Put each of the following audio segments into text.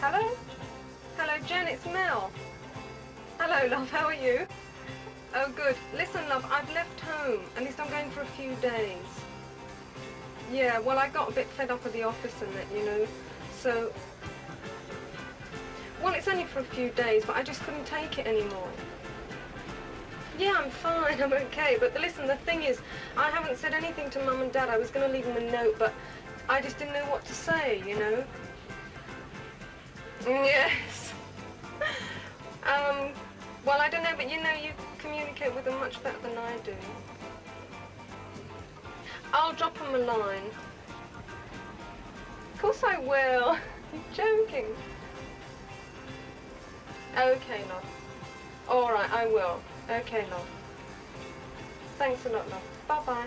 Hello? Hello, Jen, it's Mel. Hello, love, how are you? Oh, good. Listen, love, I've left home. At least I'm going for a few days. Yeah, well, I got a bit fed up with the office and that, you know, so... Well, it's only for a few days, but I just couldn't take it anymore. Yeah, I'm fine, I'm okay, but listen, the thing is, I haven't said anything to Mum and Dad. I was going to leave them a note, but I just didn't know what to say, you know? Yes. Well, I don't know, but you know, you communicate with them much better than I do. I'll drop them a line. Of course I will. You're joking. Okay, love. All right, I will. Okay, love. Thanks a lot, love. Bye-bye.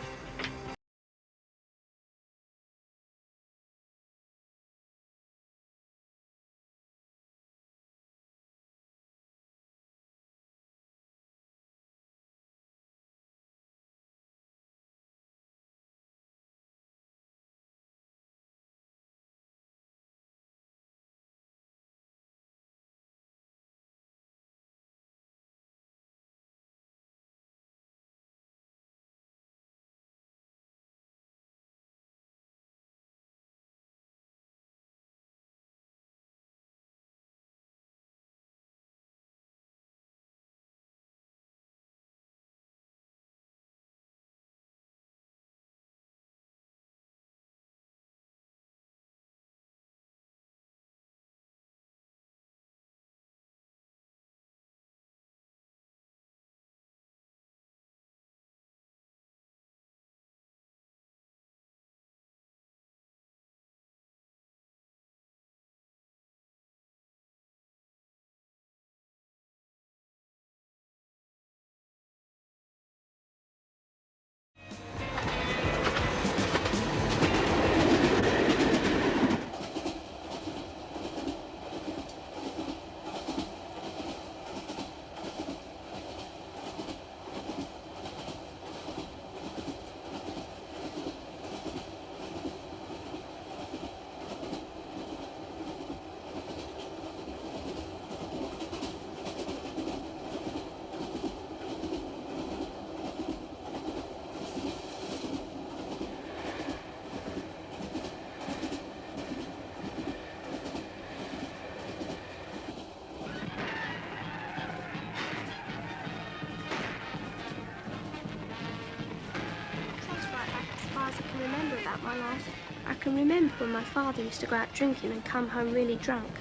My life. I can remember when my father used to go out drinking and come home really drunk.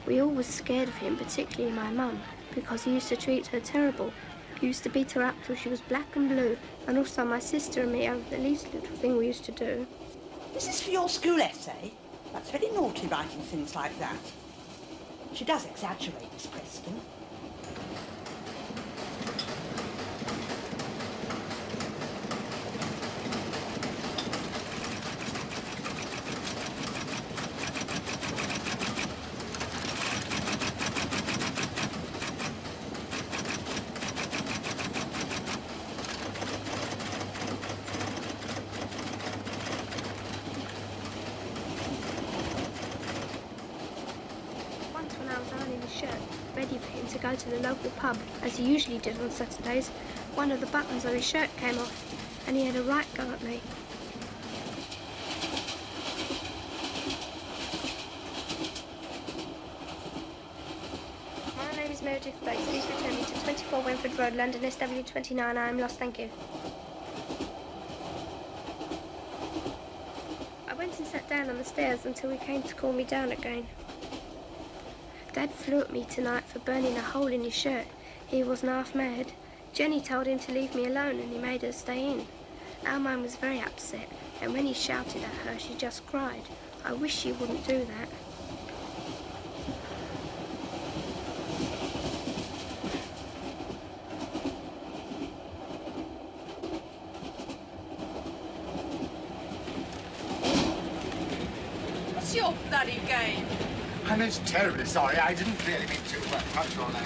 We all was scared of him, particularly my mum, because he used to treat her terrible. He used to beat her up till she was black and blue, and also my sister and me over the least little thing we used to do. Is this for your school essay? That's very naughty, writing things like that. She does exaggerate, Miss Preston. Go to the local pub, as he usually did on Saturdays. One of the buttons on his shirt came off, and he had a right go at me. My name is Meredith Bates. Please return me to 24 Winford Road, London, SW29. I am lost, thank you. I went and sat down on the stairs until he came to call me down again. Dad flew at me tonight for burning a hole in his shirt. He wasn't half mad. Jenny told him to leave me alone and he made her stay in. Our mum was very upset, and when he shouted at her, she just cried. I wish she wouldn't do that. What's your bloody game? I'm most terribly sorry. I didn't really mean to touch your leg.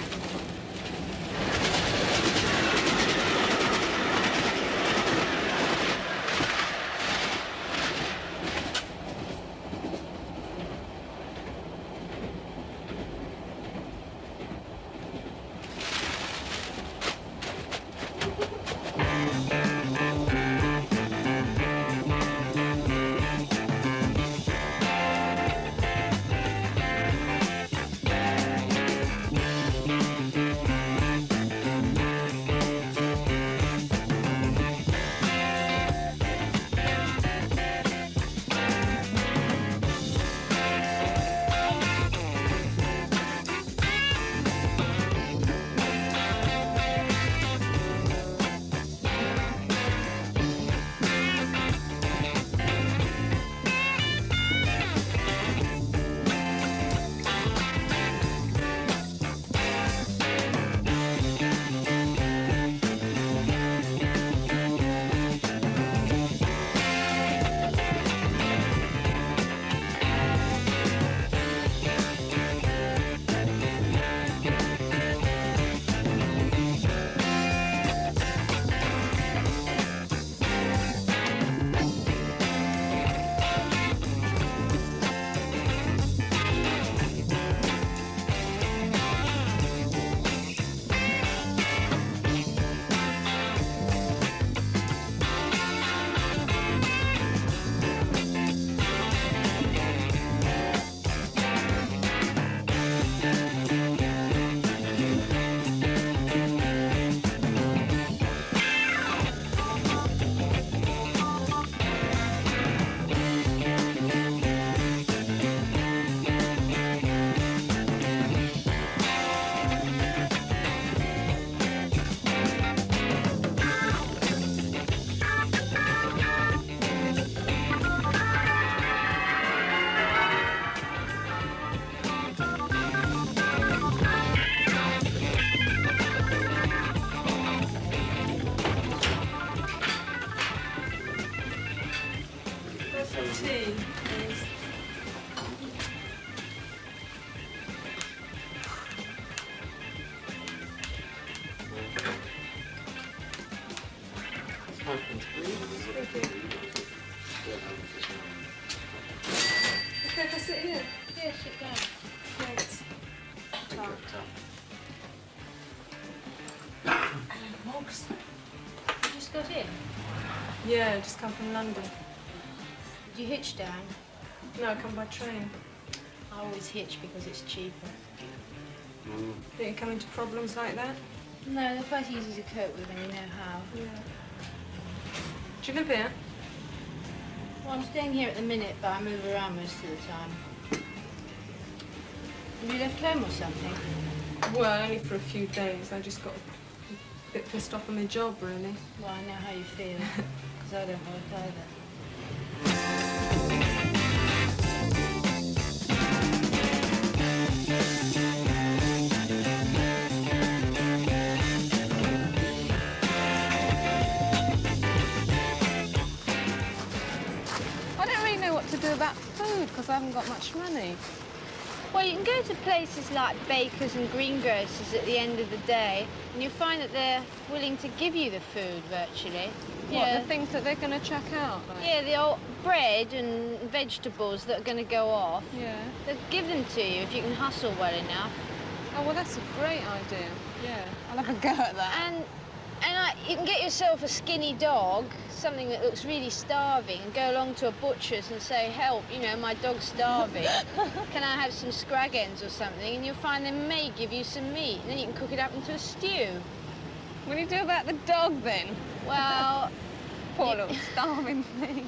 thanks. You just got in? Yeah, just come from London. Did you hitch down? No, I come by train. I always hitch because it's cheaper. Think you come into problems like that? No, they're quite easy to cope with when you know how. Yeah. Do you live here? Well, I'm staying here at the minute, but I move around most of the time. Have you left home or something? Well, only for a few days. I just got a bit pissed off on my job, really. Well, I know how you feel, because I don't work either. I don't really know what to do about food, because I haven't got much money. Well, you can go to places like bakers and greengrocers at the end of the day, and you'll find that they're willing to give you the food, virtually. What, the things that they're going to chuck out? Like? Yeah, the old bread and vegetables that are going to go off. Yeah. They'll give them to you if you can hustle well enough. Oh, well, that's a great idea. Yeah, I'll have a go at that. And you can get yourself a skinny dog, something that looks really starving, and go along to a butcher's and say, help, you know, my dog's starving. Can I have some scrag ends or something? And you'll find they may give you some meat, and then you can cook it up into a stew. What do you do about the dog, then? Well... Poor little starving thing.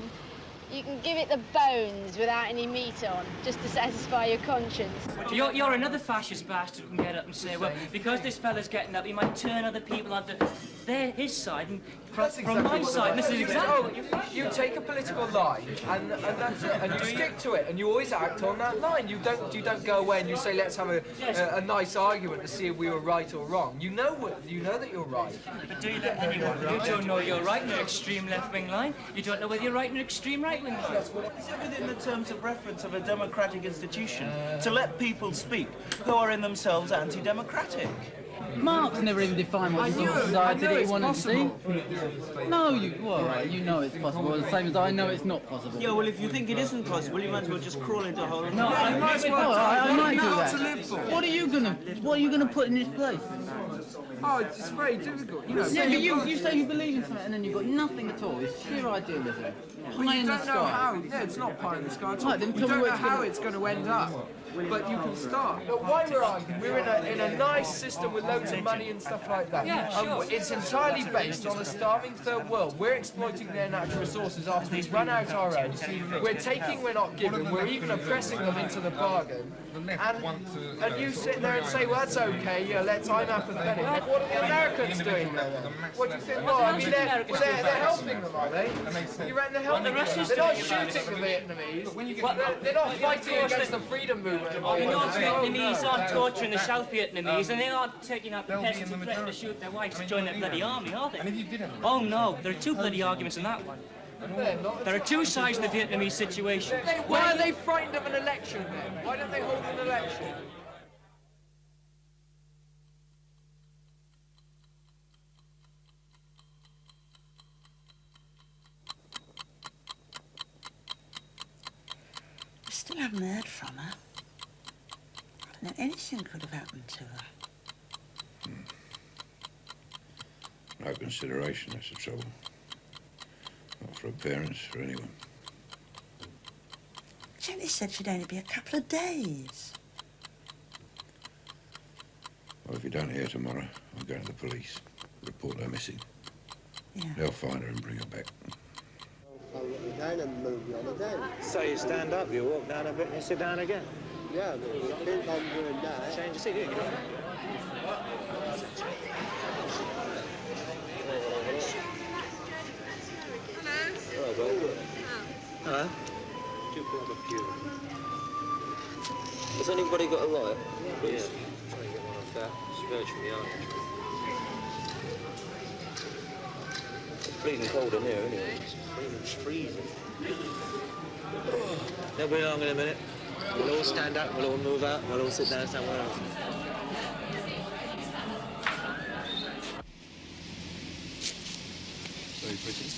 You can give it the bones without any meat on, just to satisfy your conscience. You're another fascist bastard who can get up and say, well, because this fella's getting up, he might turn other people onto his side and from my side. And this is exactly... You take a political line and that's it, and you stick to it, and you always act on that line. You don't go away and you say, let's have a nice argument to see if we were right or wrong. You know that you're right. But do you let anyone? You don't know you're right in an extreme left-wing line. You don't know whether you're right in an extreme right-wing line. It's within the terms of reference of a democratic institution to let people speak who are in themselves anti-democratic. Marx never even defined what sort of society that he wanted to see. No, you know it's possible, the same as I know it's not possible. Yeah, well, if you think it isn't possible, you might as well just crawl into a hole. No, I might do that. What are you gonna put in his place? Oh, it's very difficult, you know. Yeah, but you say you believe in something and then you've got nothing at all. It's sheer idealism. Pie in the don't know sky. how. Yeah, it's not pie in the sky at all. Right, then You tell me don't where know it's how gonna- it's going to end up. But you can start. But why we're arguing? We're in a nice system with loads of money and stuff like that. Yeah, sure. It's entirely based on a starving third world. We're exploiting their natural resources after we've run out our own. We're taking, we're not giving. We're even oppressing them into the bargain. And you sit there and say, well, that's okay. Yeah, I'm apathetic. What are the Americans doing? What do you think? Well, I mean, they're helping them, are they? You reckon they're helping them? They're not shooting the Vietnamese. They're not fighting against the freedom movement. The North Vietnamese aren't torturing the South Vietnamese, and they aren't taking out the peasants and threatening to shoot their wives to join their bloody army, are they? Oh no, there are two bloody arguments in that one. There are two sides of the Vietnamese situation. Why are they frightened of an election then? Why don't they hold an election? I still haven't heard from her. I don't know, anything could have happened to her. No consideration, that's the trouble. Not for her parents, for anyone. Jenny said she'd only be a couple of days. Well, if you don't hear tomorrow, I'll go to the police. Report her missing. Yeah. They'll find her and bring her back. Down and move you on again. So you stand up, you walk down a bit and you sit down again? Yeah, but I think I'm doing that. Change your seat, do you? Hello? Has anybody got a light? Please. Try and get one off that. It's virtually on. It's freezing cold in here, anyway. It's freezing. They'll be along in a minute. We'll all stand up, we'll all move out, we'll all sit down somewhere else. Very pretty.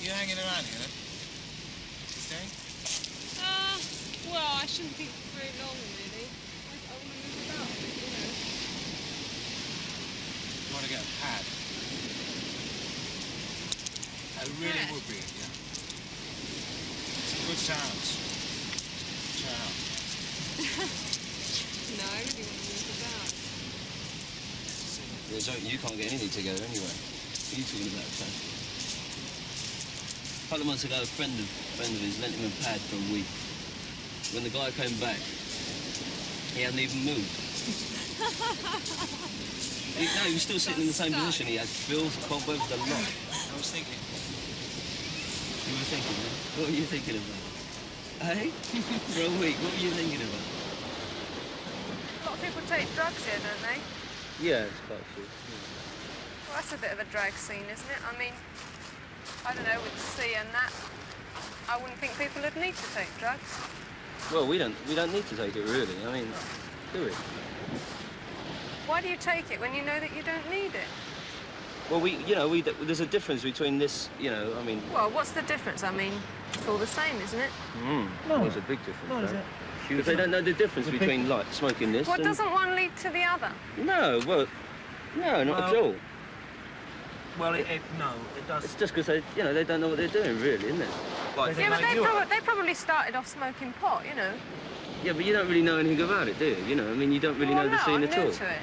You hanging around here then? Staying? Well, I shouldn't be for very long, really. I want to move about, you know. to get a pad. It really would be, yeah. Some good sounds. Ciao. No, I really want to move about. You're joking, you can't get anything together anyway. What are you talking about, Fran? A couple of months ago, a friend of his lent him a pad for a week. When the guy came back, he hadn't even moved. He was still sitting in the same position. He had filth, cobwebs, the lot. I was thinking. You were thinking, huh? What were you thinking about? Hey? For a week, what were you thinking about? A lot of people take drugs here, don't they? Yeah, it's quite true. Well, that's a bit of a drag scene, isn't it? I mean, I don't know, with the sea and that, I wouldn't think people would need to take drugs. Well, we don't need to take it, really. I mean, do we? Why do you take it when you know that you don't need it? Well, there's a difference between this, I mean... Well, what's the difference? I mean, it's all the same, isn't it? No, there's a big difference. No, is it? Because they don't know the difference between, like, smoking this Well, and... doesn't one lead to the other? No, no, not at all. Well, no, it does. It's just because they don't know what they're doing, really, isn't it? Like, Yeah, but they probably started off smoking pot, you know. Yeah, but you don't really know anything about it, do you? I mean, you don't really know the scene at all. I'm new to it.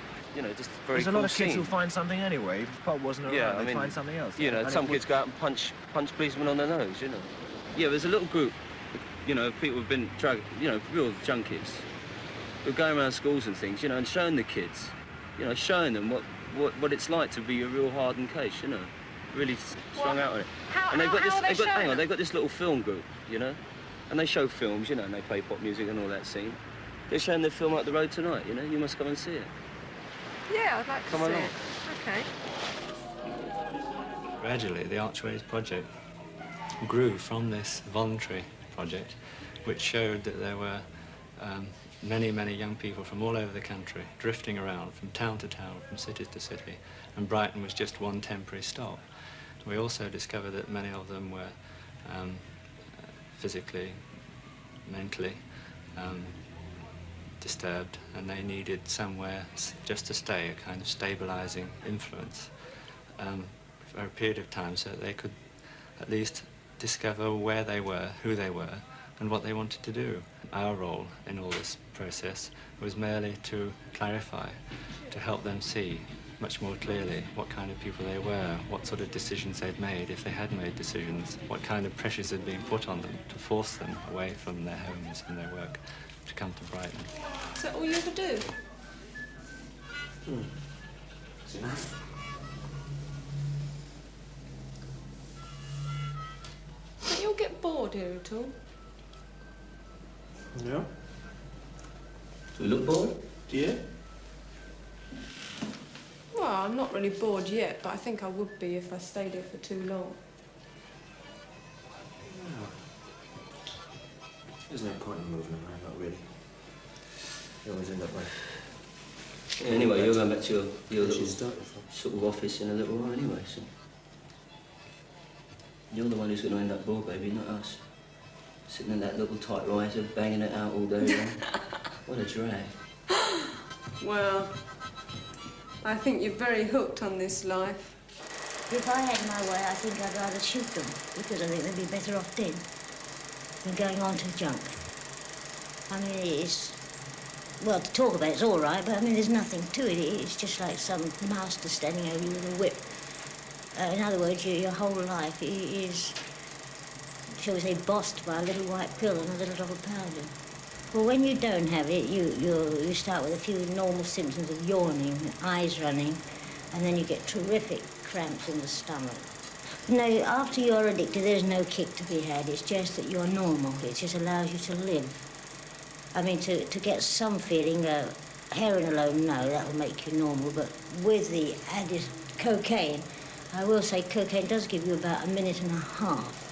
Just very There's a cool lot of kids scene. who'll find something anyway. If pot wasn't around, they'd find something else. Some kids go out and punch policemen on their nose, Yeah, there's a little group, of people who've been drug, real junkies, who are going around schools and things, and showing the kids, showing them what it's like to be a real hardened case, really strung out on it. They've got this little film group, and they show films, and they play pop music and all that scene. They're showing their film Up the Road Tonight, you must come and see it. Yeah, I'd like to see it. Okay. Gradually, the Archways project grew from this voluntary project, which showed that there were many, many young people from all over the country drifting around from town to town, from city to city, and Brighton was just one temporary stop. We also discovered that many of them were physically, mentally disturbed, and they needed somewhere just to stay, a kind of stabilizing influence for a period of time, so that they could at least discover where they were, who they were, and what they wanted to do. Our role in all this process was merely to clarify, to help them see much more clearly what kind of people they were, what sort of decisions they'd made, if they had made decisions, what kind of pressures had been put on them to force them away from their homes and their work to come to Brighton. Is that all you ever do? It's enough. Don't you all get bored here at all? Yeah. Do we look bored? Do you? Well, I'm not really bored yet, but I think I would be if I stayed here for too long. No. There's no point in moving around, not really. You always end up like... Anyway, you're going back to your little sort of office in a little while anyway, so... You're the one who's going to end up bored, baby, not us. Sitting in that little typewriter, banging it out all day long. What a drag. Well, I think you're very hooked on this life. If I had my way, I think I'd rather shoot them, because I think they'd be better off dead than going on to junk. I mean, it's... Well, to talk about it's all right, but I mean, there's nothing to it. It's just like some master standing over you with a whip. In other words, your whole life is, shall we say, bossed by a little white pill and a little double pounding. Well, when you don't have it, you start with a few normal symptoms of yawning, eyes running, and then you get terrific cramps in the stomach. No, after you're addicted, there's no kick to be had. It's just that you're normal. It just allows you to live. I mean, to get some feeling, heroin alone, no, that will make you normal, but with the added cocaine, I will say cocaine does give you about a minute and a half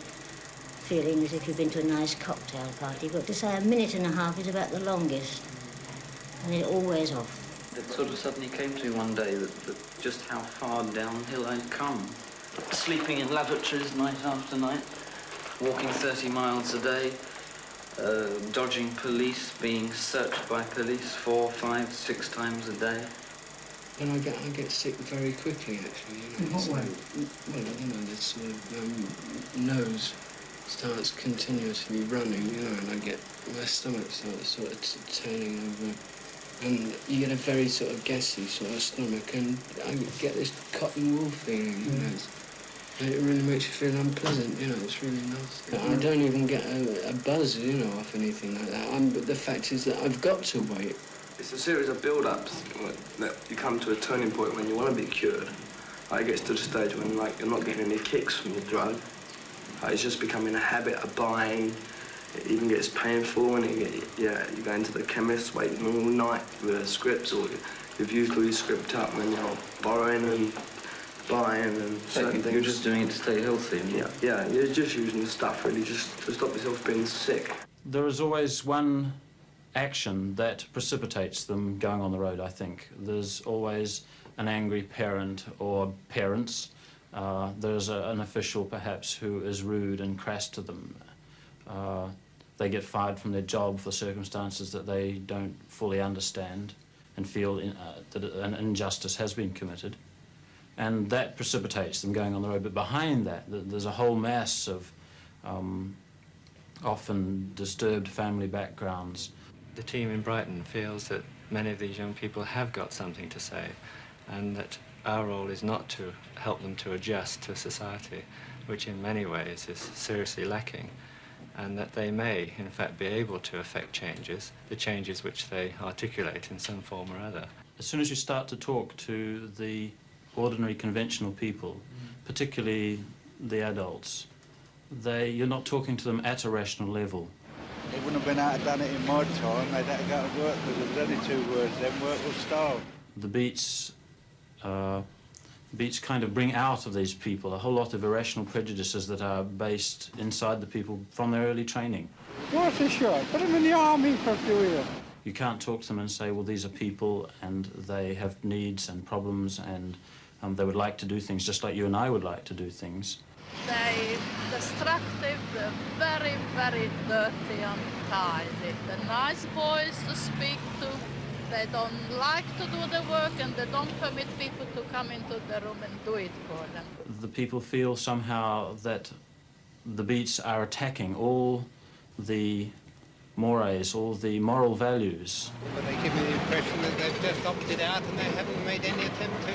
feeling as if you've been to a nice cocktail party, but to say a minute and a half is about the longest, and it all wears off. It sort of suddenly came to me one day that just how far downhill I'd come. Sleeping in lavatories night after night, walking 30 miles a day, dodging police, being searched by police 4, 5, 6 times a day. But I get sick very quickly, actually. You know, In what way? Well, you know, this sort of nose starts continuously running, you know, and my stomach starts sort of turning over. And you get a very sort of gassy sort of stomach, and I get this cotton wool feeling, you know. And it really makes you feel unpleasant, you know, it's really nasty. I don't even get a buzz, you know, off anything like that. But the fact is that I've got to wait. It's a series of build-ups that you come to a turning point when you want to be cured. It gets to the stage when, like, you're not getting any kicks from the drug. It's just becoming a habit of buying. It even gets painful when you go into the chemist waiting all night with the scripts, or you've used all your script up when you're borrowing and buying and certain things. You're just doing it to stay healthy. Yeah, you're just using the stuff really just to stop yourself being sick. There is always one action that precipitates them going on the road, I think. There's always an angry parent or parents. There's an official, perhaps, who is rude and crass to them. They get fired from their job for circumstances that they don't fully understand and feel that an injustice has been committed. And that precipitates them going on the road. But behind that, there's a whole mass of often disturbed family backgrounds. The team in Brighton feels that many of these young people have got something to say, and that our role is not to help them to adjust to society, which in many ways is seriously lacking, and that they may, in fact, be able to affect changes, the changes which they articulate in some form or other. As soon as you start to talk to the ordinary, conventional people, particularly the adults, you're not talking to them at a rational level. They wouldn't have been able to done it in my time. They'd have to go to work because there was only 2 words, then work will starve. The beats kind of bring out of these people a whole lot of irrational prejudices that are based inside the people from their early training. What's a shot? Put them in the army for a few years. You can't talk to them and say, well, these are people and they have needs and problems and they would like to do things just like you and I would like to do things. They're destructive, they're very, very dirty and tidy. They're nice boys to speak to. They don't like to do the work and they don't permit people to come into the room and do it for them. The people feel somehow that the beats are attacking all the mores, all the moral values. But they give me the impression that they've just opted out and they haven't made any attempt to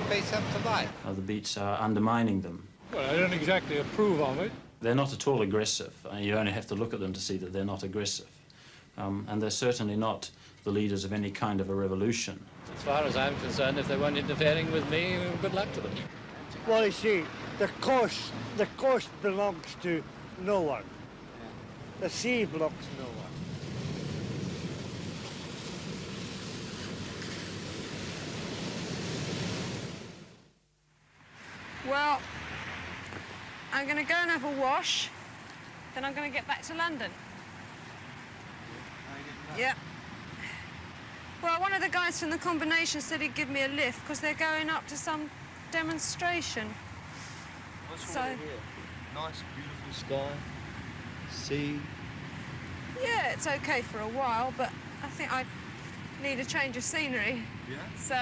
face up to life. The beats are undermining them. Well, I don't exactly approve of it. They're not at all aggressive. You only have to look at them to see that they're not aggressive. And they're certainly not the leaders of any kind of a revolution. As far as I'm concerned, if they weren't interfering with me, good luck to them. Well, you see, the coast belongs to no one. The sea belongs to no one. Well, I'm going to go and have a wash, then I'm going to get back to London. Yeah. Well, one of the guys from the combination said he'd give me a lift because they're going up to some demonstration. What's all here? Nice, beautiful sky, sea. Yeah, it's okay for a while, but I think I need a change of scenery. Yeah? So,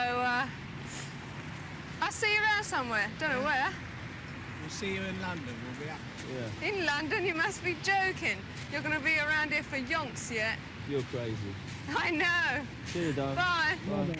I'll see you around somewhere. Don't know where. We'll see you in London, we'll be up. Yeah. In London? You must be joking. You're going to be around here for yonks yet. You're crazy. I know. See you, darling. Bye. Bye.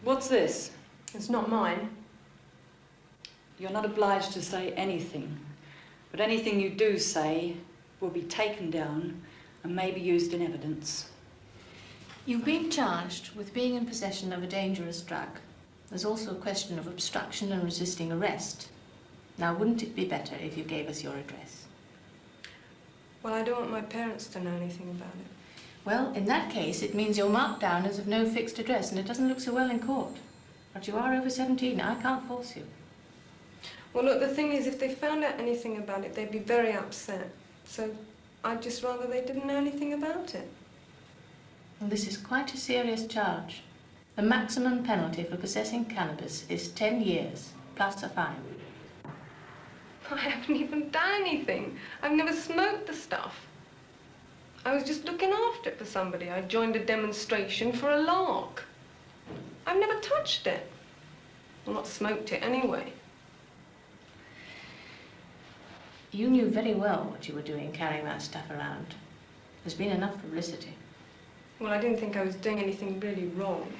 What's this? It's not mine. You're not obliged to say anything, but anything you do say will be taken down and may be used in evidence. You've been charged with being in possession of a dangerous drug. There's also a question of obstruction and resisting arrest. Now, wouldn't it be better if you gave us your address? Well, I don't want my parents to know anything about it. Well, in that case, it means you're marked down as of no fixed address, and it doesn't look so well in court. But you are over 17. I can't force you. Well, look, the thing is, if they found out anything about it, they'd be very upset. So I'd just rather they didn't know anything about it. Well, this is quite a serious charge. The maximum penalty for possessing cannabis is 10 years, plus a fine. I haven't even done anything. I've never smoked the stuff. I was just looking after it for somebody. I joined a demonstration for a lark. I've never touched it. Well, not smoked it anyway. You knew very well what you were doing carrying that stuff around. There's been enough publicity. Well, I didn't think I was doing anything really wrong.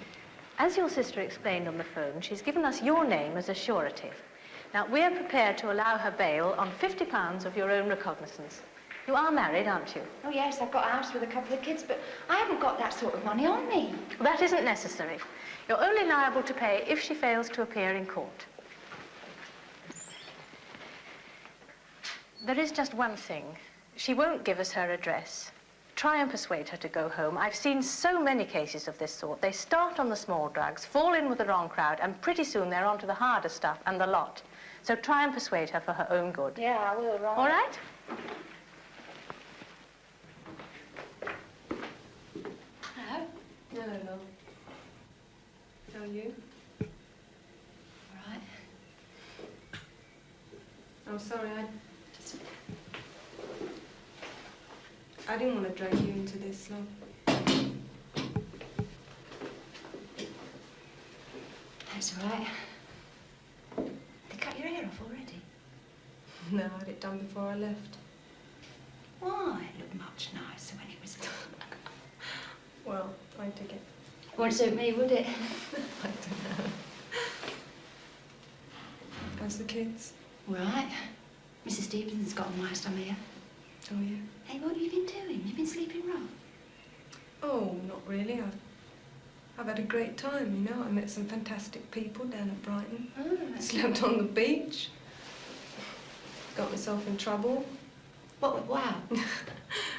As your sister explained on the phone, she's given us your name as a surety. Now, we're prepared to allow her bail on £50 of your own recognizance. You are married, aren't you? Oh, yes, I've got a house with a couple of kids, but I haven't got that sort of money on me. That isn't necessary. You're only liable to pay if she fails to appear in court. There is just one thing. She won't give us her address. Try and persuade her to go home. I've seen so many cases of this sort. They start on the small drugs, fall in with the wrong crowd, and pretty soon they're onto the harder stuff and the lot. So try and persuade her for her own good. Yeah, I will, right. All right? Hello. Hello, love. How are you? All right. I'm sorry, I didn't want to drag you into this, love. That's all right. They cut your hair off already? No, I had it done before I left. Why? It looked much nicer when it was done. Well, I dig it. Won't suit me, would it? I don't know. How's the kids? All right. Mrs. Stevenson's got on my stomach here. Oh, yeah? Hey, what have you been doing? You've been sleeping wrong? Oh, not really. I've had a great time, you know. I met some fantastic people down at Brighton. Oh, Slept on the beach. Got myself in trouble. What? Wow.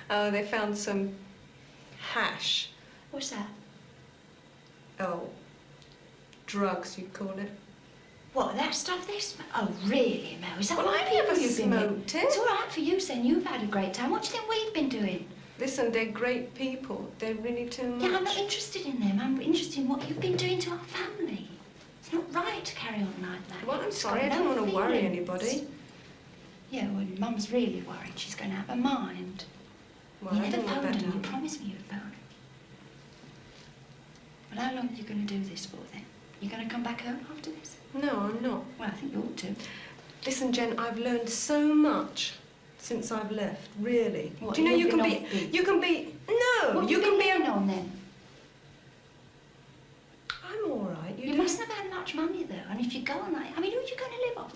Oh, they found some hash. What's that? Oh, drugs, you'd call it. What, that stuff they smoke? Oh, really, Mel? Is that Well, what I people never you've been with? smoked it. It's all right for you, saying you've had a great time. What do you think we've been doing? Listen, they're great people. They're really too much. Yeah, I'm not interested in them. I'm interested in what you've been doing to our family. It's not right to carry on like that. Well, I'm It's sorry. got I don't no want to worry feelings. anybody. Yeah, well, Mum's really worried. She's going to have a mind. Well, You I never don't want phoned that her. You done. promised me you'd phone. Well, how long are you going to do this for, then? You going to come back home after this? No, I'm not. Well, I think you ought to. Listen, Jen, I've learned so much since I've left, really. What, Do you know you living can off big? you can be, no, What you have can been be living on, then? I'm all right. You mustn't have had much money, though. And if you go on that, I mean, who are you going to live off?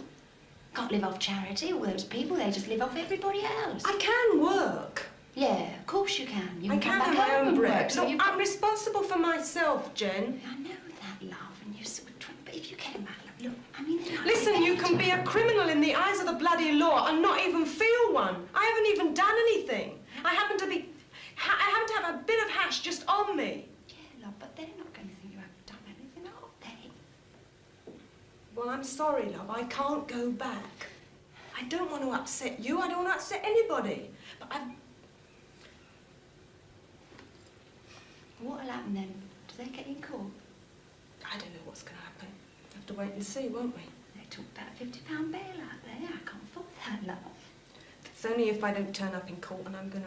Can't live off charity. All those people, they just live off everybody else. I can work. Yeah, of course you can. You I come can back have my home own and bread. work, so Look, you- I'm responsible for myself, Jen. I know that, love, and you're sort of trying, but if you came back, look, I mean... Listen, you can be a criminal in the eyes of the bloody law and not even feel one. I haven't even done anything. I happen to have a bit of hash just on me. Yeah, love, but they're not going to think you haven't done anything, are they? Well, I'm sorry, love. I can't go back. I don't want to upset you. I don't want to upset anybody. But What'll happen then? Do they get in court? I don't know what's going to happen. We'll have to wait and see, won't we? They talk about a £50 bail out there. I can't afford that, love. It's only if I don't turn up in court, and I'm gonna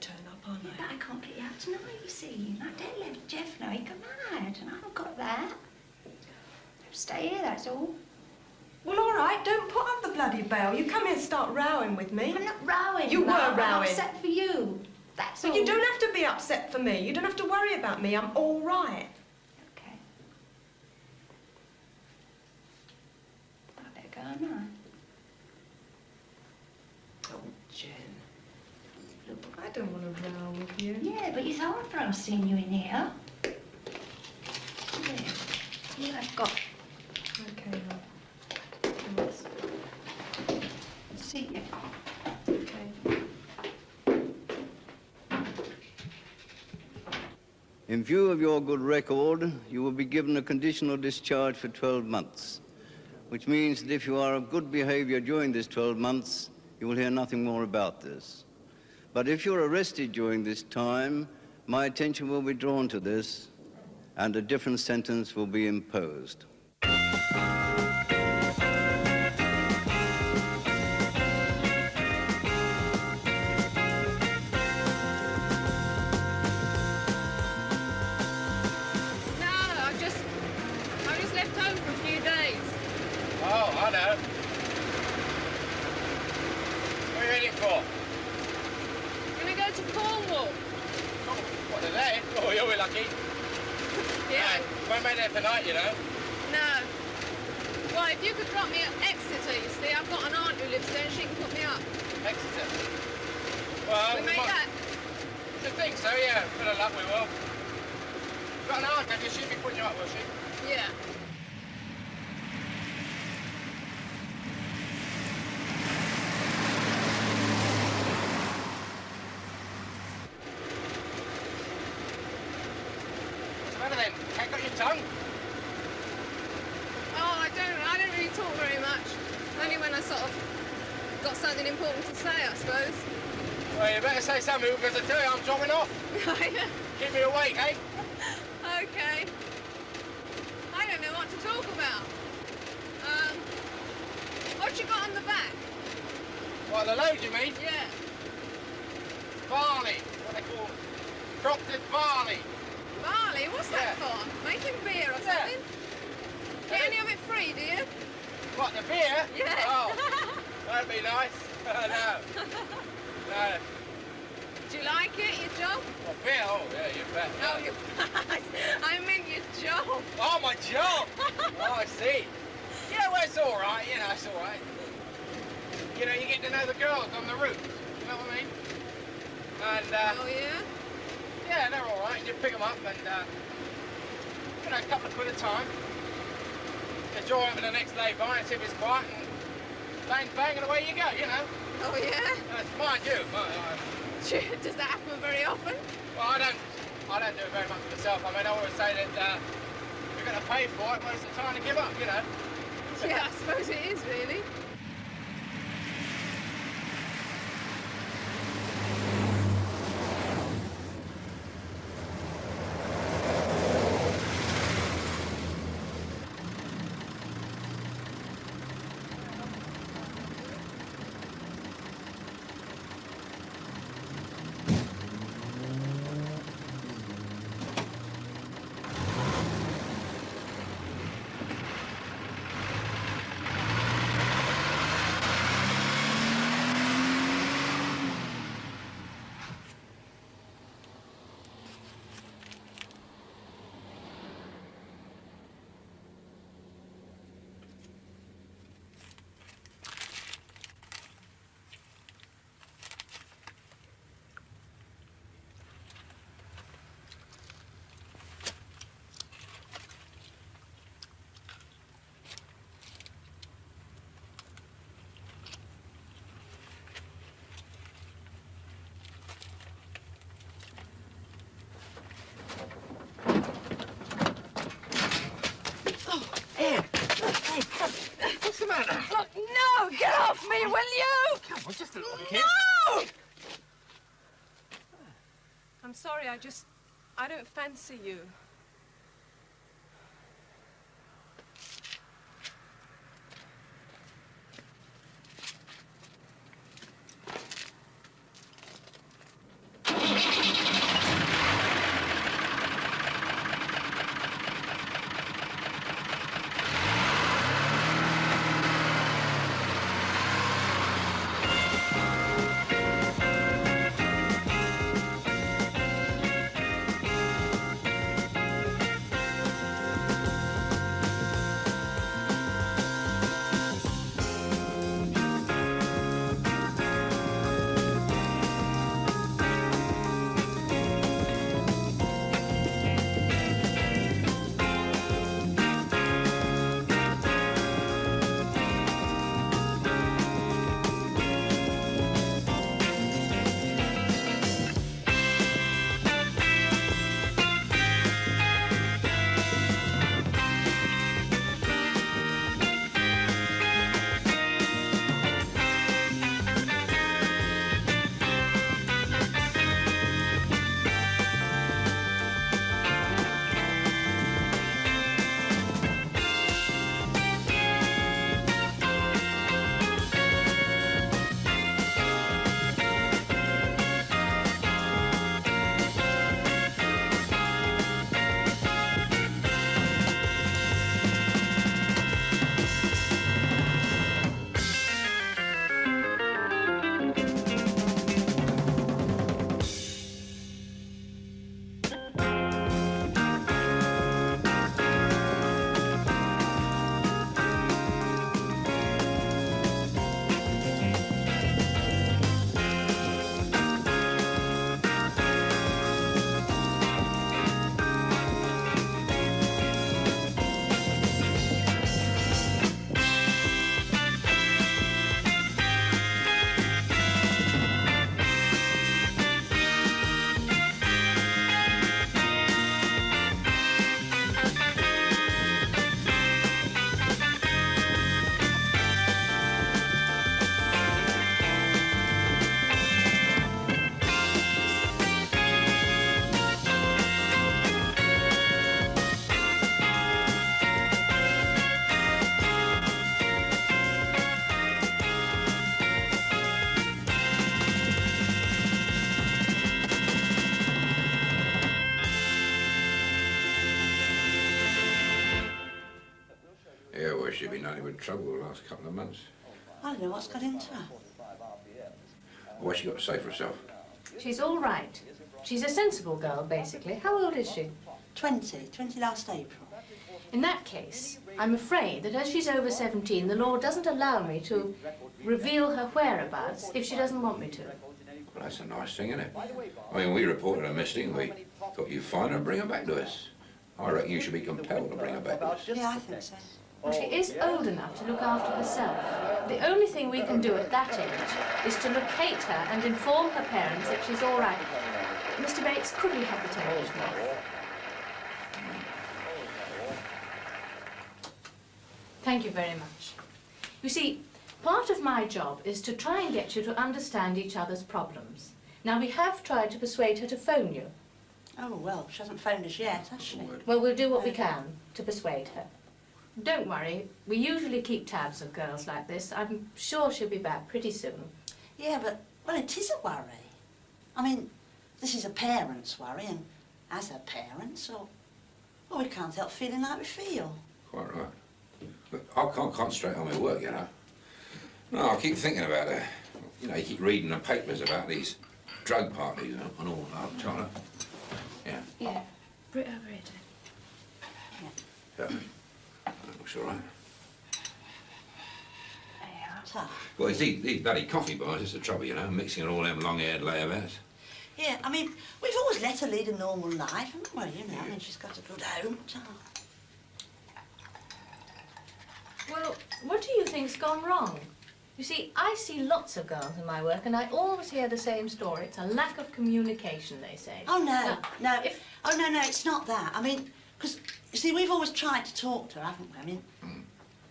turn up, aren't Yeah, I? but I can't get you out tonight, you see. I don't let Jeff know he come out, and I haven't got that. Stay here, that's all. Well, all right, don't put up the bloody bail. You come here and start rowing with me. I'm not rowing. You were love. I'm rowing. upset for you. That's Well, all. you don't have to be upset for me. You don't have to worry about me. I'm all right. Okay. don't know. Oh, Jen. Look, I don't want to row with you. Yeah, but it's hard for us seeing you in here. There. You have got. Okay, love. Let's see you. Okay. In view of your good record, you will be given a conditional discharge for 12 months, which means that if you are of good behavior during this 12 months, you will hear nothing more about this. But if you're arrested during this time, my attention will be drawn to this, and a different sentence will be imposed. Oh, I know. What are you heading for? Gonna go to Cornwall. Oh, what, today? Oh, you'll be lucky. Yeah. Won't make there tonight, you know. No. Well, if you could drop me at Exeter, you see, I've got an aunt who lives there and she can put me up. Exeter? Well, we make that? Should think so, yeah. Bit of luck, we will. You've got an aunt, have you? She'll be putting you up, will she? Yeah. Then, ain't got your tongue? Oh, I don't really talk very much. Only when I sort of got something important to say, I suppose. Well, you better say something, because I tell you I'm dropping off. Keep me awake, eh? Okay. I don't know what to talk about. What you got on the back? What, the load, you mean? Yeah. Barley, what they call crofted barley. Barley? What's that for? Making beer or something? Get any of it free, do you? What, the beer? Yeah. Oh, that'd be nice. No. No. Do you like it, your job? What, beer? Oh, yeah, you bet. Oh, you I meant your job. Oh, my job? Oh, I see. Yeah, well, it's all right, you know, it's all right. You know, you get to know the girls on the route, you know what I mean? And, oh, yeah? Yeah, they're all right. You pick them up and, you know, a couple of quid a time. You draw over the next lay-by and see if it's quiet and bang, bang, and away you go, you know. Oh, yeah? Mind you. Does that happen very often? Well, I don't do it very much myself. I mean, I always say that you're going to pay for it, but it's the time to give up, you know. Yeah, I suppose it is, really. What's the matter? Look, no! Get off me, will you? Come on, just a little kid. No! I'm sorry, I don't fancy you. sure she'll be nothing but trouble the last couple of months. I don't know what's got into her. What's she got to say for herself? She's all right. She's a sensible girl, basically. How old is she? 20 last April. In that case, I'm afraid that as she's over 17, the law doesn't allow me to reveal her whereabouts if she doesn't want me to. Well, that's a nice thing, isn't it? I mean, we reported her missing. We thought you'd find her and bring her back to us. I reckon you should be compelled to bring her back to us. Yeah, I think so. Well, she is old enough to look after herself. The only thing we can do at that age is to locate her and inform her parents that she's all right. Mr. Bates, could we have the television off? Thank you very much. You see, part of my job is to try and get you to understand each other's problems. Now, we have tried to persuade her to phone you. Oh, well, she hasn't phoned us yet, has she? Well, we'll do what we can to persuade her. Don't worry, we usually keep tabs of girls like this. I'm sure she'll be back pretty soon. Yeah, but, well, it is a worry. I mean, this is a parent's worry, and as a parent, so, well, we can't help feeling like we feel. Quite right. But I can't concentrate on my work, you know. No, I keep thinking about her. You know, you keep reading the papers about these drug parties and all that, China. Yeah. Yeah. Brit over here, Yeah. That looks all right. So, Well, it's these bloody coffee bars, it's the trouble, you know, mixing in all them long-haired layabouts. yeah, I mean, we've always let her lead a normal life, and, well, you know, I mean, she's got a good home. So. Well, what do you think's gone wrong? You see, I see lots of girls in my work, and I always hear the same story. It's a lack of communication, they say. Oh, no, Now, no. Oh, no, it's not that. I mean, because, you see, we've always tried to talk to her, haven't we? I mean,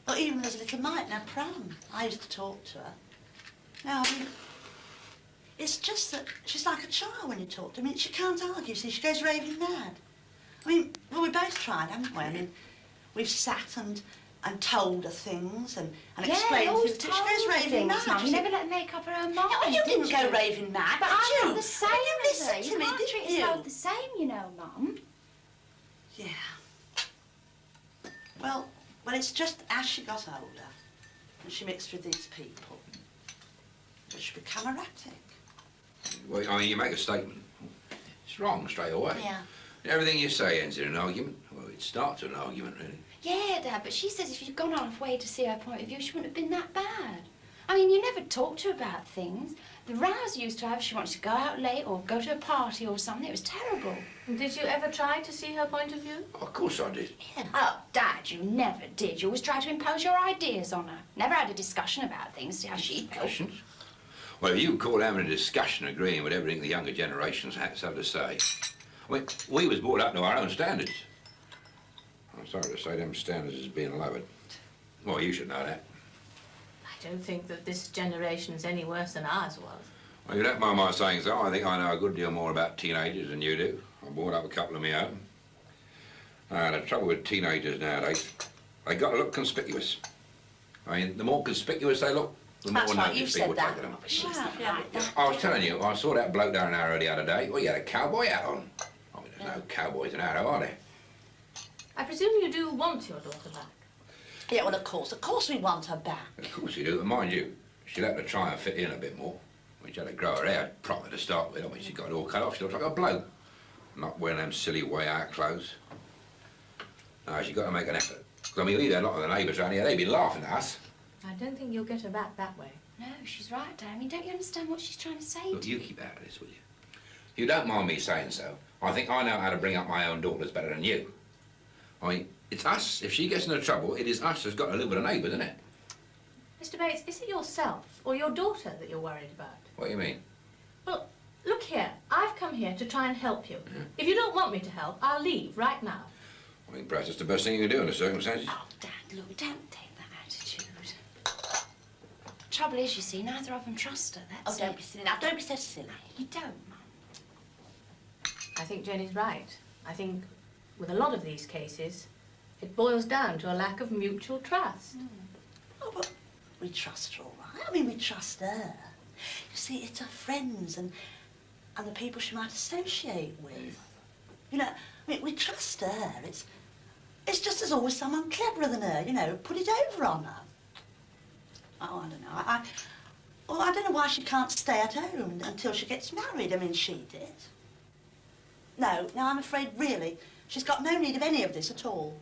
well, even as little Mike, now, Pram, I used to talk to her. Now, I mean, it's just that she's like a child when you talk to her. I mean, she can't argue, see, she goes raving mad. I mean, well, we both tried, haven't we? I mean, we've sat and told her things and explained things. She goes raving mad. Mum. You You never never let make up her own mind. No, you didn't go raving mad, But did I'm you? not the same Well, you as her. listened You to me, can't didn't treat us you? both the same, you know, Mum. Yeah. Well, it's just as she got older and she mixed with these people that she became erratic. Well, I mean, you make a statement. It's wrong straight away. Yeah. Everything you say ends in an argument. Well, it starts with an argument, really. Yeah, Dad, but she says if you'd gone out of way to see her point of view, she wouldn't have been that bad. I mean, you never talked to her about things. The rows you used to have, she wanted to go out late or go to a party or something. It was terrible. Did you ever try to see her point of view? Of course I did. Yeah. Oh, Dad, you never did. You always tried to impose your ideas on her. Never had a discussion about things, see how she felt. Discussions? Well, if you call having a discussion agreeing with everything the younger generations have to say, I mean, we was brought up to our own standards. I'm sorry to say them standards is being lowered. Well, you should know that. I don't think that this generation's any worse than ours was. Well, you don't mind my saying so. I think I know a good deal more about teenagers than you do. I brought up a couple of my own. The trouble with teenagers nowadays, they got to look conspicuous. I mean, the more conspicuous they look, the more That's right, notice you've people said that. take of them. But she's not like that. I was telling you, I saw that bloke down an arrow the other day. Well, he had a cowboy hat on. I mean, there's no cowboys in Arrow, are there? I presume you do want your daughter back. Yeah, well, of course we want her back. Of course you do, and mind you, she'll have to try and fit in a bit more. I mean, she had to grow her hair proper to start with. I mean, she got it all cut off. She looks like a bloke. Not wearing them silly way-out clothes. No, she's got to make an effort. 'Cause, I mean, we've had a lot of the neighbours around here, they've been laughing at us. I don't think you'll get her back that way. No, she's right, Dad. I mean, don't you understand what she's trying to say Look, to you keep out of this, will you? You don't mind me saying so. I think I know how to bring up my own daughters better than you. I mean, it's us. If she gets into trouble, it is us that's got to live with the neighbours, isn't it? Mr. Bates, is it yourself or your daughter that you're worried about? What do you mean? Well, look here. I've come here to try and help you. If you don't want me to help, I'll leave right now. I think perhaps it's the best thing you can do in the circumstances. Oh, Dad, look, don't take that attitude. Trouble is, you see, neither of them trust her. That's don't be silly now. Don't be so silly. You don't, Mum. I think Jenny's right. I think with a lot of these cases, it boils down to a lack of mutual trust. Oh, but we trust her all right. I mean, we trust her. You see, it's her friends and the people she might associate with. You know, I mean, we trust her. It's just there's always someone cleverer than her, you know, put it over on her. Oh, I don't know. Well, I don't know why she can't stay at home until she gets married. I mean, she did. No, I'm afraid, really, she's got no need of any of this at all.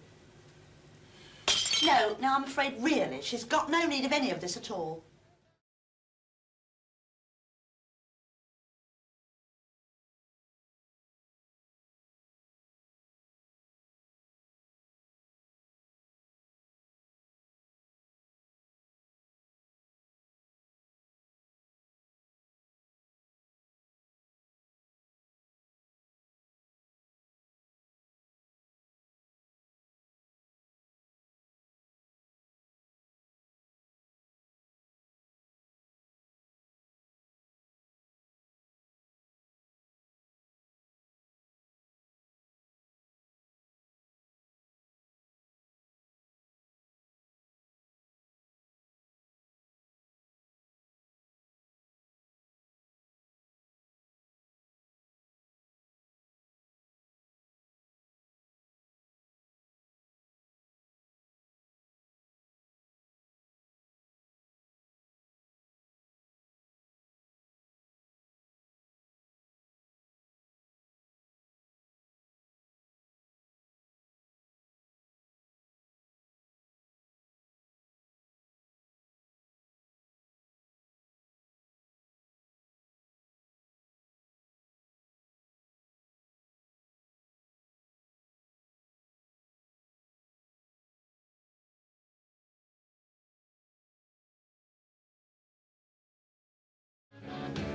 No, I'm afraid, really, she's got no need of any of this at all.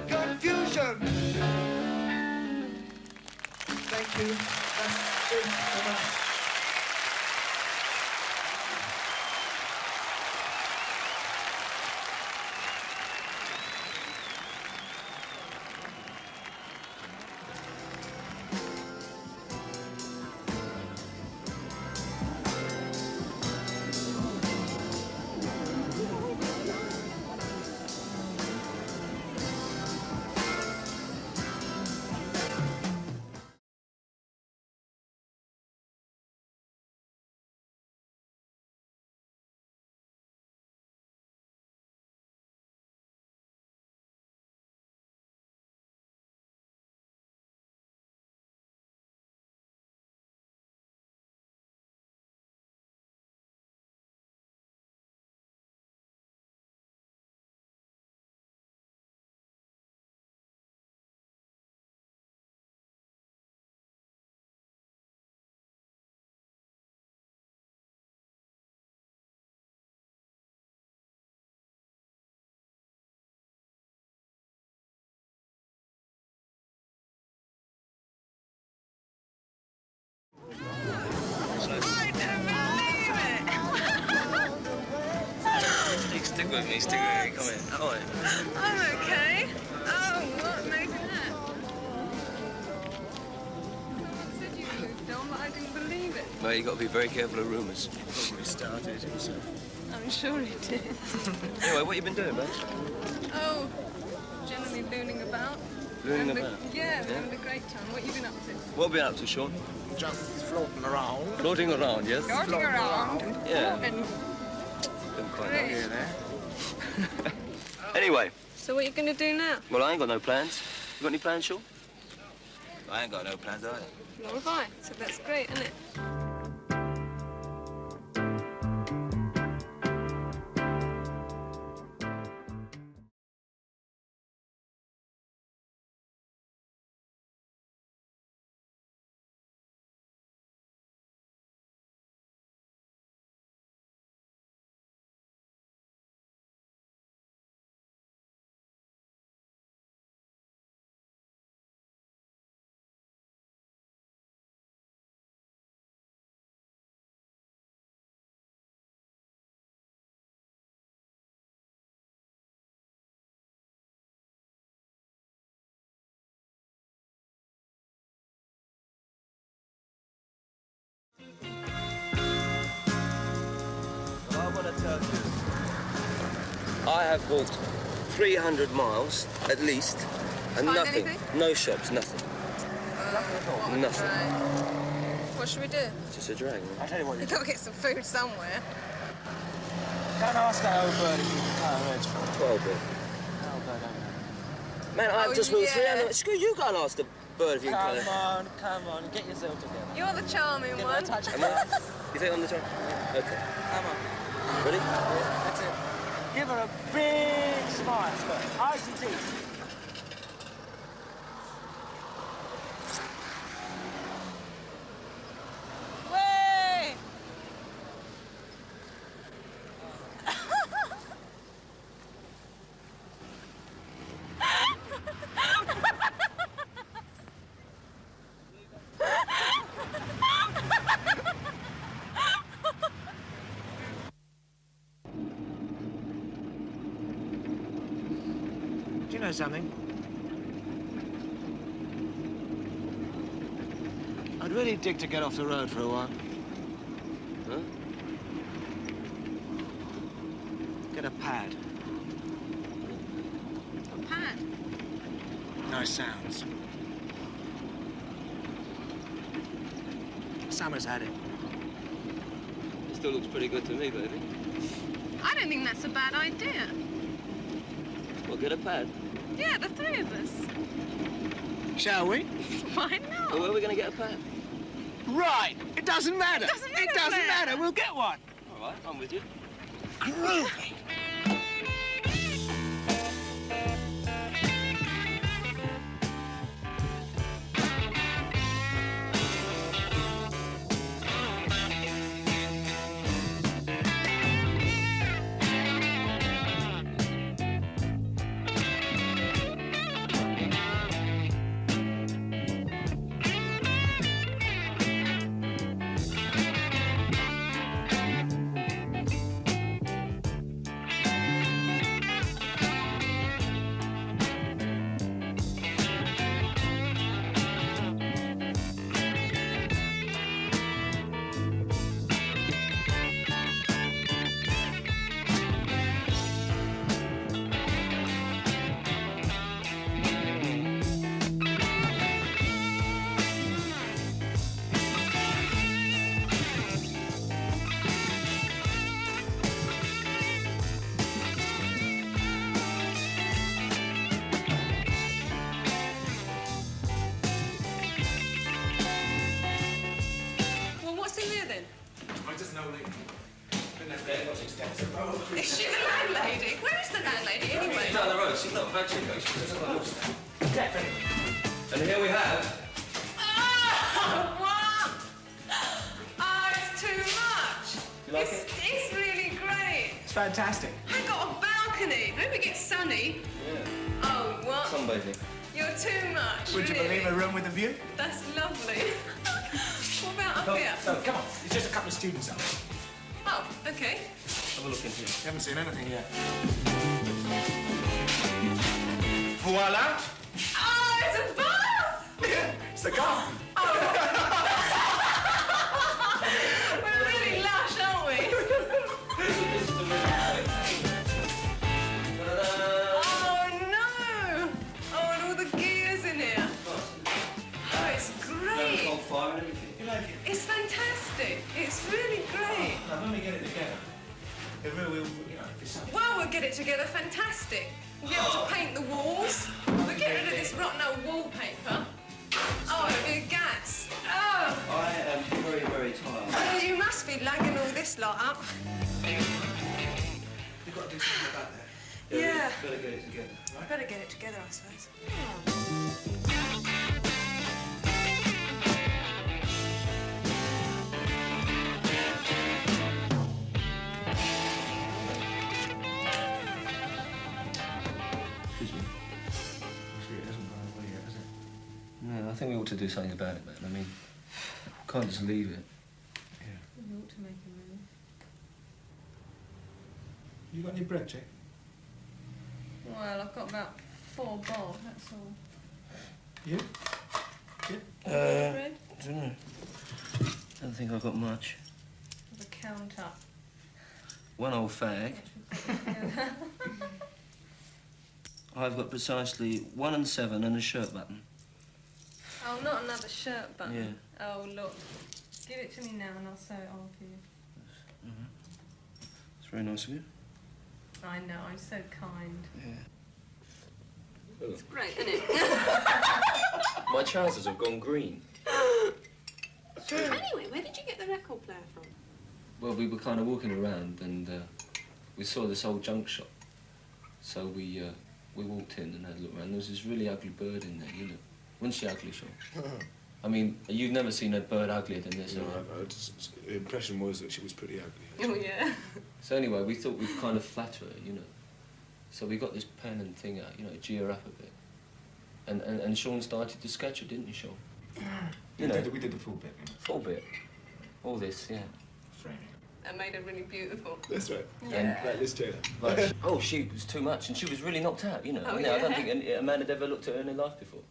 Confusion! Thank you. That's it for us. Stick with me, come here. Come on. I'm okay. Oh, what? Maybe not. Someone said you moved on, but I didn't believe it. Well, you got to be very careful of rumours. Probably started it himself. I'm sure he did. Anyway, what you been doing, man? Oh, generally looning about. Looning about? Yeah, having a great time. What you been up to? What have you been up to, Sean? Just floating around. Floating around, yes? Floating around. Yeah. Floating. Didn't quite Great. know. Anyway. So what are you going to do now? Well, I ain't got no plans. You got any plans, Sean? I ain't got no plans either. Nor have I. So that's great, isn't it? I want to tell you, I have walked 300 miles, at least, and Find nothing. anything? No shops, nothing. Nothing. What should we do? Just a drag. I tell you what, We've got to get some food somewhere. can't ask that old bird if you can cut her edge for me. 12 bit. Oh, bird, don't Man, I've just moved 300. Screw you, go and ask the bird if you can cut her. Come on, get yourself together. You're the charming Get one. that touch. Am I? You think I'm the top? Okay. Come on. Ready? Yeah, that's it. Give her a big smile. Eyes and teeth. Way! Do you know something? I'd really dig to get off the road for a while. Huh? Get a pad. A pad? Nice sounds. Summer's had it. It still looks pretty good to me, baby. I don't think that's a bad idea. Well, get a pad. Yeah, the three of us. Shall we? Why not? Well, where are we going to get a pad? Right! It doesn't matter! It doesn't matter. We'll get one! All right, I'm with you. Groovy! Well, what's in there then? I just know been there for 6 steps. Is she the landlady? Where is the landlady anyway? Down the road, she's not back, she goes. She's just close. Definitely. And here we have. Oh, what? Oh, it's too much. You like It's really great. It's fantastic. I got a balcony. I hope it gets sunny. Yeah. Oh, what? Sunbathing. You're too much. Would you really. believe a room with a view? That's lovely. What about up here? No, come on. It's just a couple of students up. Oh, okay. Have a look in here. You haven't seen anything yet. Voila! Oh, it's a bath! It's the garden. We're really lush, aren't we? Oh, no! Oh, and all the gears in here. Oh, it's great. On fire and everything. You like it? It's fantastic. It's really great. Now, when we get it together, it will, be something. Well, we'll get it together. Fantastic. We'll be able to paint the walls. We'll get rid of this rotten old wallpaper. Oh, it'll be a gas. Oh! I am very, very tired. Oh, you must be lagging all this lot up. You've got to do something about that. Yeah. Better get it together. Better get it together, I suppose. Excuse me. Actually, it hasn't gone away yet, has it? No, I think we ought to do something about it, man. I mean, can't just leave it. We ought to make a move. You got any bread, Jack? Well, I've got about 4 bob, that's all. You? Bread? I don't know. Don't think I've got much. The counter. One old fag. Yeah. I've got precisely 1 7 and a shirt button. Oh, not another shirt button. Yeah. Oh, look. Give it to me now and I'll sew it on for you. It's very nice of you. I know, I'm so kind. Yeah. It's great, isn't it? My trousers have gone green. Anyway, where did you get the record player from? Well, we were kind of walking around and we saw this old junk shop. So we walked in and had a look around. There was this really ugly bird in there, you know. Wasn't she ugly, Sean? I mean, you've never seen a bird uglier than this, No, have you? the impression was that she was pretty ugly. Oh, yeah. So anyway, we thought we'd kind of flatter her, you know. So we got this pen and thing out, you know, to G her up a bit. And Sean started to sketch her, didn't you, Sean? We did the full bit. Yeah. Full bit. All this, yeah. Framing. That made her really beautiful. That's right. Yeah. Right, let's do that. Like, oh, she was too much, and she was really knocked out, you know. Oh, I don't think a man had ever looked at her in her life before.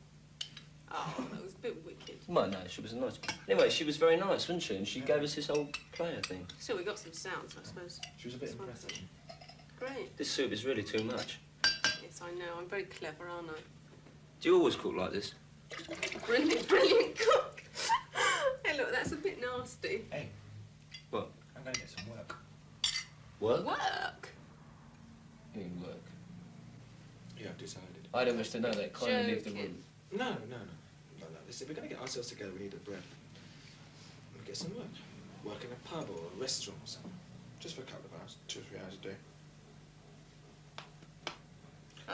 Oh, that was a bit wicked. Well, no, she was nice. Anyway, she was very nice, wasn't she? And she gave us this old player thing. So we got some sounds, I suppose. She was a bit impressive. Great. This soup is really too much. Yes, I know. I'm very clever, aren't I? Do you always cook like this? Brilliant, brilliant cook. Hey, look, that's a bit nasty. Hey. What? I'm going to get some work. Work? Work? You mean work? Yeah, I've decided. I don't wish to know that. Kindly leave the room. No. Listen, we're going to get ourselves together. We need a bread. We'll get some work. Work in a pub or a restaurant or something. Just for a couple of hours, 2 or 3 hours a day.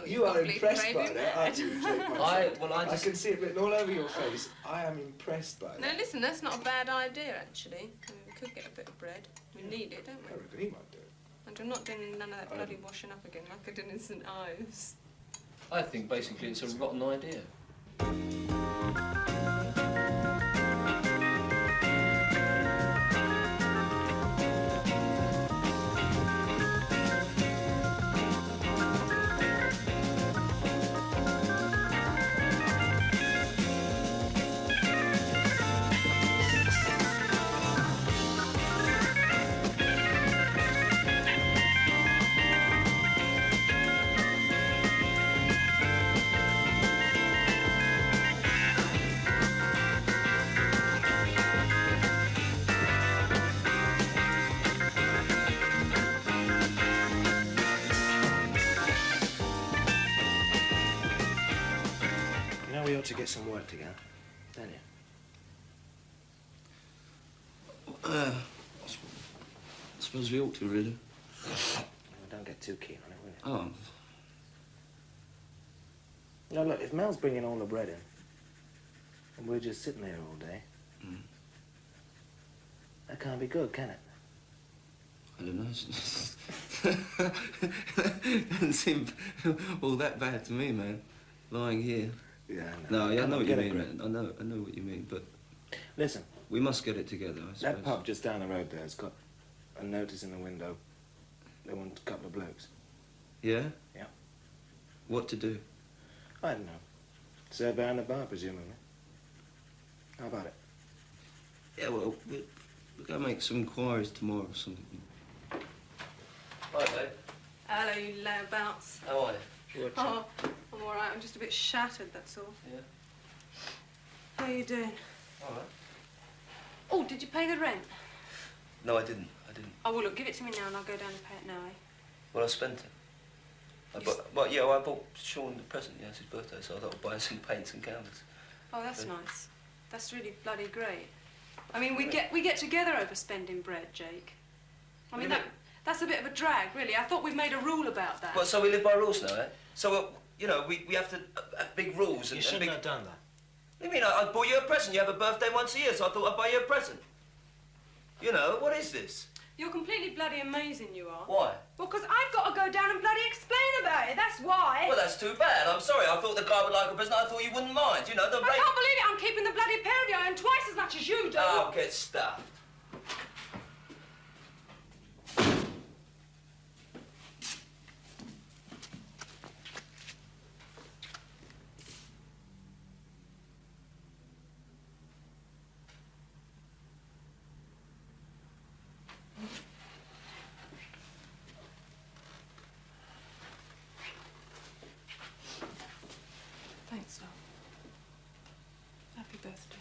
You are impressed by that, aren't you, Jake? I can see it written all over your face. I am impressed by No, that. listen, that's not a bad idea, actually. I mean, we could get a bit of bread. We need it, don't we? I reckon he might do it. And I'm not doing none of that bloody washing up again like I did in St Ives. I think basically it's a rotten idea. We ought to get some work together, don't you? I suppose we ought to, really. Well, don't get too keen on it, will you? Oh. No, look, if Mel's bringing all the bread in, and we're just sitting there all day, that can't be good, can it? I don't know. It doesn't seem all that bad to me, man. Lying here. Yeah, No, I know what you get mean, it. man. I know what you mean, but... Listen. We must get it together, I suppose. That pub just down the road there has got a notice in the window. They want a couple of blokes. Yeah? Yeah. What to do? I don't know. Serve behind the bar, presumably. How about it? Yeah, well, we'll go make some inquiries tomorrow or something. Hi, babe. Hello, you layabouts. How are you? Oh, I'm all right. I'm just a bit shattered, that's all. Yeah. How are you doing? All right. Oh, did you pay the rent? No, I didn't. Oh, well, look, give it to me now and I'll go down and pay it now, eh? Well, I spent it. I bought Sean the present. Yeah, it's his birthday, so I thought I'd buy some paints and canvas. Oh, that's nice. That's really bloody great. I mean, we get together over spending bread, Jake. I mean, that's a bit of a drag, really. I thought we'd made a rule about that. Well, so we live by rules now, eh? So, you know, we have to have big rules and... You shouldn't have done that. What do you mean? I bought you a present. You have a birthday once a year, so I thought I'd buy you a present. You know, what is this? You're completely bloody amazing, you are. Why? Well, because I've got to go down and bloody explain about it, that's why. Well, that's too bad. I'm sorry. I thought the guy would like a present. I thought you wouldn't mind. You know, the I can't believe it. I'm keeping the bloody pair of you and twice as much as you do. Oh, get stuffed. Thanks, love. Happy birthday.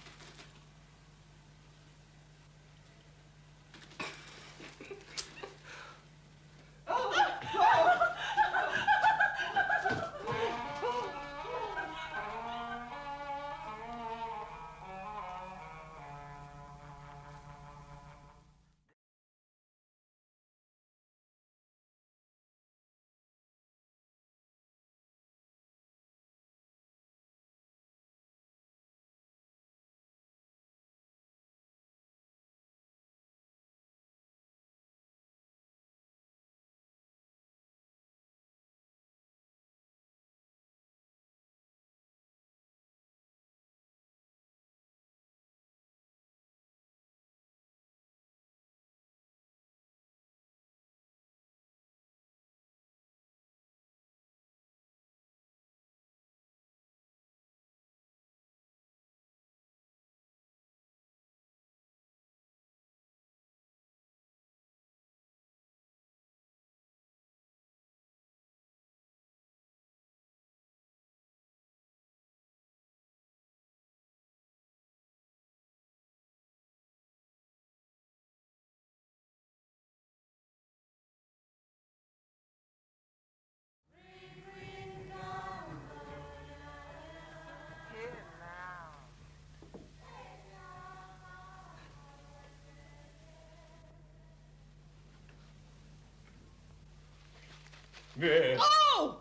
Oh!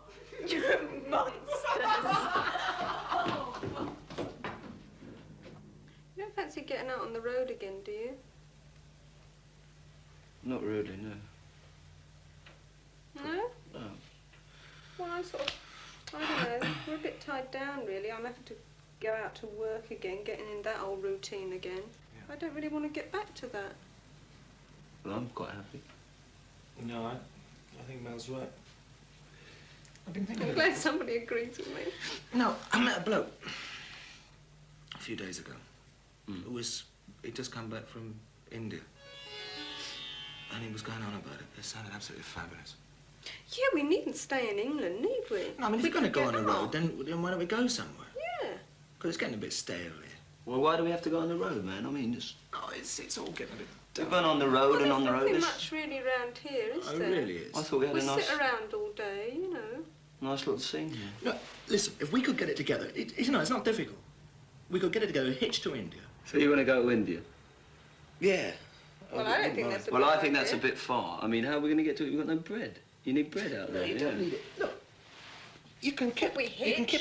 You monsters! You don't fancy getting out on the road again, do you? Not really, no. No? No. Well, I don't know, we're a bit tied down, really. I'm having to go out to work again, getting in that old routine again. Yeah. I don't really want to get back to that. Well, I'm quite happy. No, I think Mel's right. I've been thinking I'm glad somebody agrees with me. No, I met a bloke a few days ago. He'd just come back from India. And he was going on about it. It sounded absolutely fabulous. Yeah, we needn't stay in England, need we? No, I mean, if we're going to go on the road, then why don't we go somewhere? Yeah. Because it's getting a bit stale here. Well, why do we have to go on the road, man? I mean, it's all getting a bit We've been on the road and on the road. There's nothing much really around here, is there? Really is. I thought we had a nice... sit around all day, you know. Nice little scene here. No, listen, if we could get it together, it's not difficult. We could get it together, hitch to India. So you want to go to India? Yeah. Well, I don't think that's a Well, bad I think that's a idea. bit far. I mean, how are we going to get to it? We've got no bread. You need bread out there. You don't need it. Look, you can kip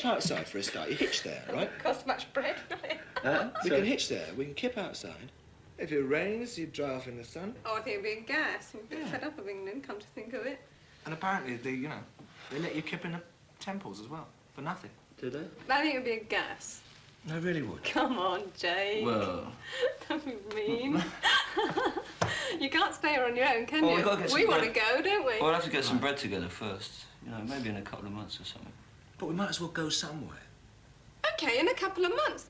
outside for a start. You hitch there, right? Cost much bread, We can hitch there. We can kip outside. If it rains, you dry off in the sun. Oh, I think it'd be a gas. I'm a bit fed up of England, come to think of it. And apparently, they let you kip in the temples as well, for nothing. Do they? I think it'd be a gas. No, really would. Come on, Jake. Well... Don't be mean. You can't stay here on your own, can Well, you? we've got to get We some want to bread. go, don't we? Well, we'll have to get some bread together first. You know, maybe in a couple of months or something. But we might as well go somewhere. Okay, in a couple of months.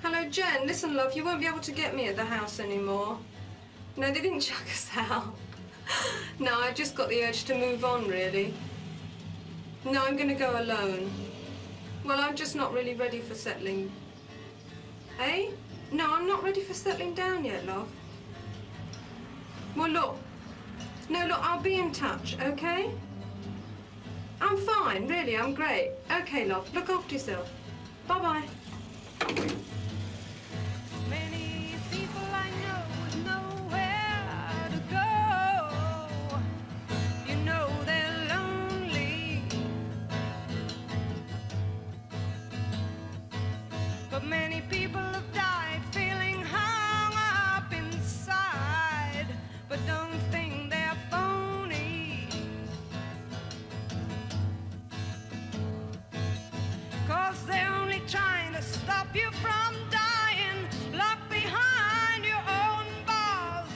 Hello, Jen. Listen, love, you won't be able to get me at the house anymore. No, they didn't chuck us out. No, I just got the urge to move on, really. No, I'm going to go alone. Well, I'm just not really ready for settling. Eh? No, I'm not ready for settling down yet, love. Well, look. No, look, I'll be in touch, okay? I'm fine, really, I'm great. Okay, love, look after yourself. Bye-bye. Many people I know with nowhere to go. You know they're lonely. But many people have died feeling hung up inside. But don't think they're phony. 'Cause they're only trying to stop you from dying, locked behind your own bars.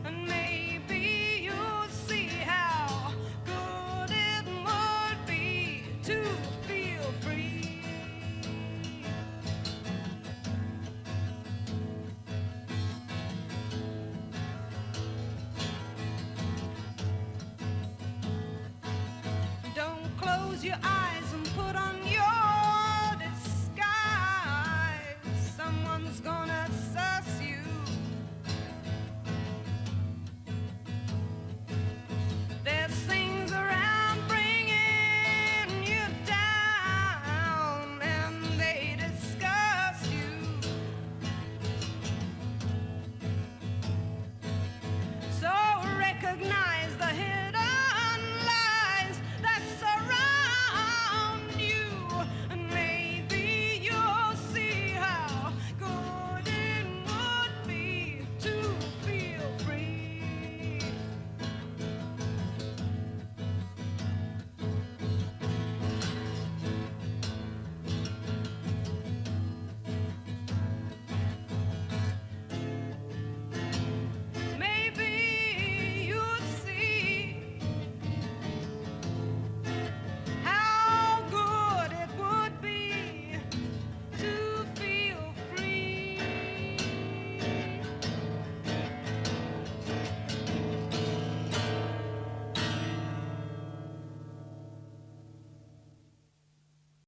And maybe you'll see how good it would be to feel free. Don't close your eyes.